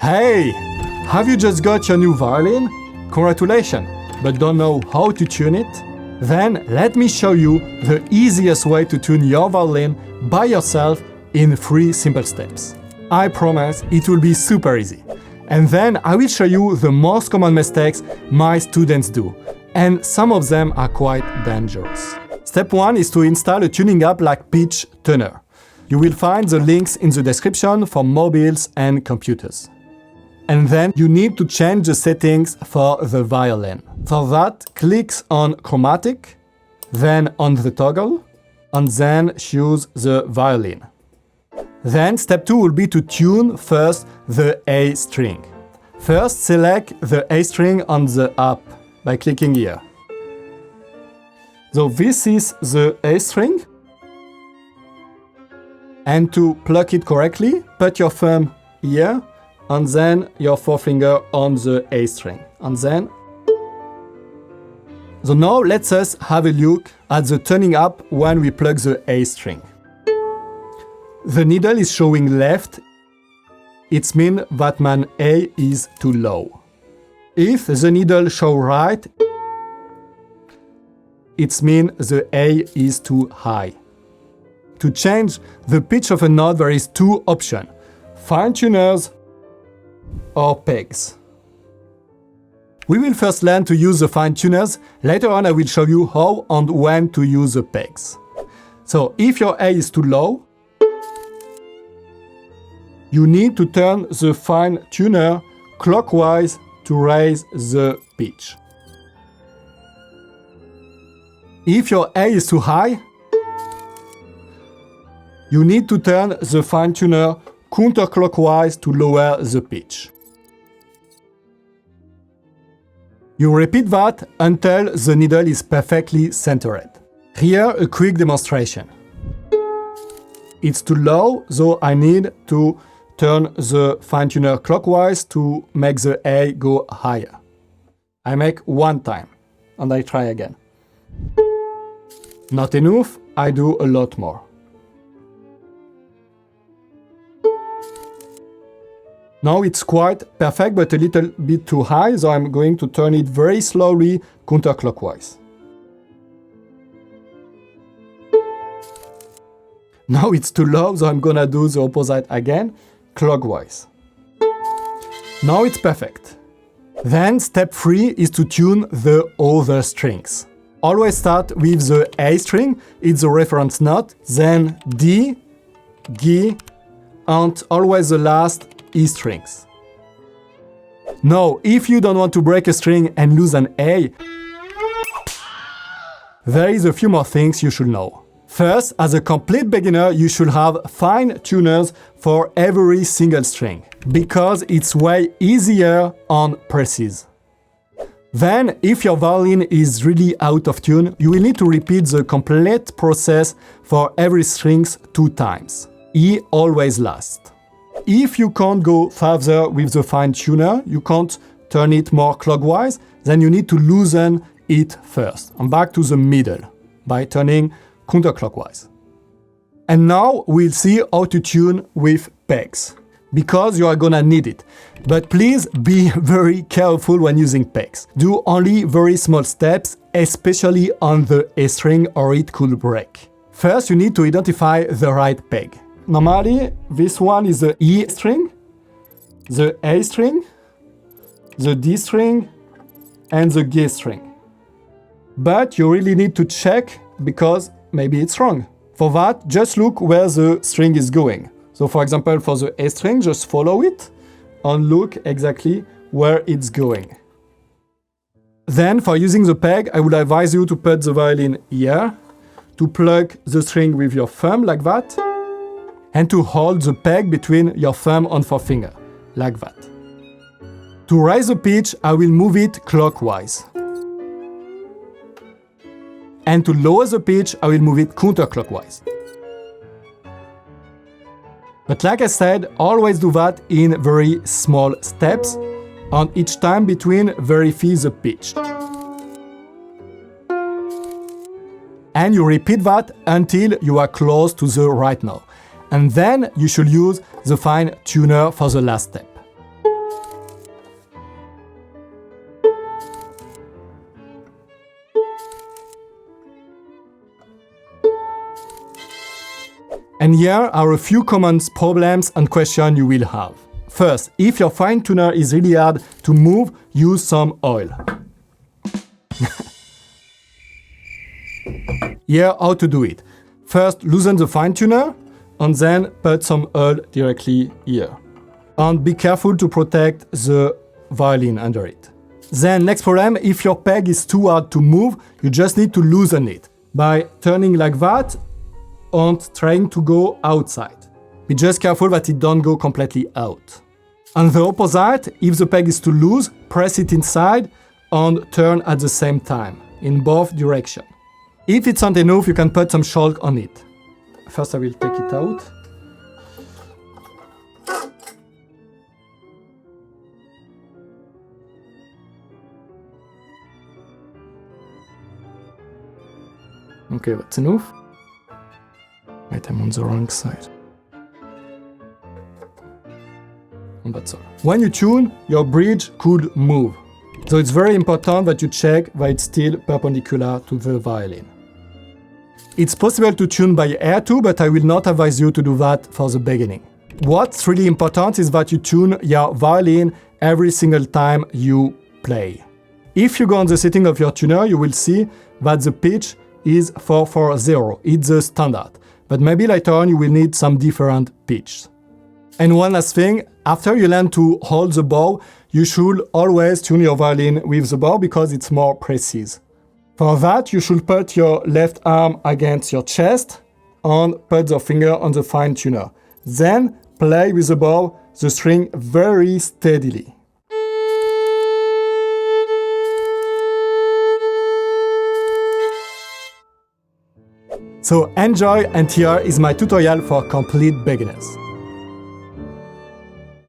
Hey! Have you just got your new violin? Congratulations! But don't know how to tune it? Then let me show you the easiest way to tune your violin by yourself in 3 simple steps. I promise it will be super easy. And then I will show you the most common mistakes my students do, and some of them are quite dangerous. Step 1 is to install a tuning app like Pitch Tuner. You will find the links in the description for mobiles and computers. And then you need to change the settings for the violin. For that, click on Chromatic, then on the toggle, and then choose the violin. Then step 2 will be to tune first the A string. First, select the A string on the app by clicking here. So this is the A string. And to pluck it correctly, put your thumb here and then your forefinger on the A string. And then. So now let us have a look at the tuning app when we plug the A string. The needle is showing left. It means that my A is too low. If the needle shows right, it means the A is too high. To change the pitch of a note, there is 2 options: fine tuners or pegs. We will first learn to use the fine tuners. Later on, I will show you how and when to use the pegs. So if your A is too low, you need to turn the fine tuner clockwise to raise the pitch. If your A is too high, you need to turn the fine tuner counterclockwise to lower the pitch. You repeat that until the needle is perfectly centered. Here, a quick demonstration. It's too low, so I need to turn the fine tuner clockwise to make the A go higher. I make 1 time, and I try again. Not enough, I do a lot more. Now it's quite perfect, but a little bit too high, so I'm going to turn it very slowly counterclockwise. Now it's too low, so I'm gonna do the opposite again, clockwise. Now it's perfect. Then step 3 is to tune the other strings. Always start with the A string, it's the reference note, then D, G, and always the last E strings. Now, if you don't want to break a string and lose an A, there is a few more things you should know. First, as a complete beginner, you should have fine tuners for every single string, because it's way easier and precise. Then, if your violin is really out of tune, you will need to repeat the complete process for every string 2 times. E always last. If you can't go further with the fine tuner, you can't turn it more clockwise, then you need to loosen it first and back to the middle by turning counterclockwise. And now we'll see how to tune with pegs, because you are gonna need it. But please be very careful when using pegs. Do only very small steps, especially on the A string, or it could break. First, you need to identify the right peg. Normally, this one is the E string, the A string, the D string, and the G string. But you really need to check, because maybe it's wrong. For that, just look where the string is going. So for example, for the A string, just follow it and look exactly where it's going. Then for using the peg, I would advise you to put the violin here, to plug the string with your thumb like that, and to hold the peg between your thumb and forefinger, like that. To raise the pitch, I will move it clockwise. And to lower the pitch, I will move it counterclockwise. But like I said, always do that in very small steps, and each time between verify the pitch. And you repeat that until you are close to the right note. And then you should use the fine tuner for the last step. And here are a few common problems and questions you will have. First, if your fine tuner is really hard to move, use some oil. Here, how to do it. First, loosen the fine tuner and then put some oil directly here. And be careful to protect the violin under it. Then, next problem, if your peg is too hard to move, you just need to loosen it by turning like that and trying to go outside. Be just careful that it don't go completely out. And the opposite, if the peg is too loose, press it inside and turn at the same time, in both directions. If it's not enough, you can put some chalk on it. First I will take it out. Okay, that's enough. Wait, I'm on the wrong side. And that's all. When you tune, your bridge could move. So it's very important that you check that it's still perpendicular to the violin. It's possible to tune by ear too, but I will not advise you to do that for the beginning. What's really important is that you tune your violin every single time you play. If you go on the setting of your tuner, you will see that the pitch is 440. It's the standard. But maybe later on you will need some different pitch. And one last thing, after you learn to hold the bow, you should always tune your violin with the bow because it's more precise. For that, you should put your left arm against your chest and put the finger on the fine tuner. Then play with the bow the string very steadily. So enjoy, and here is my tutorial for complete beginners.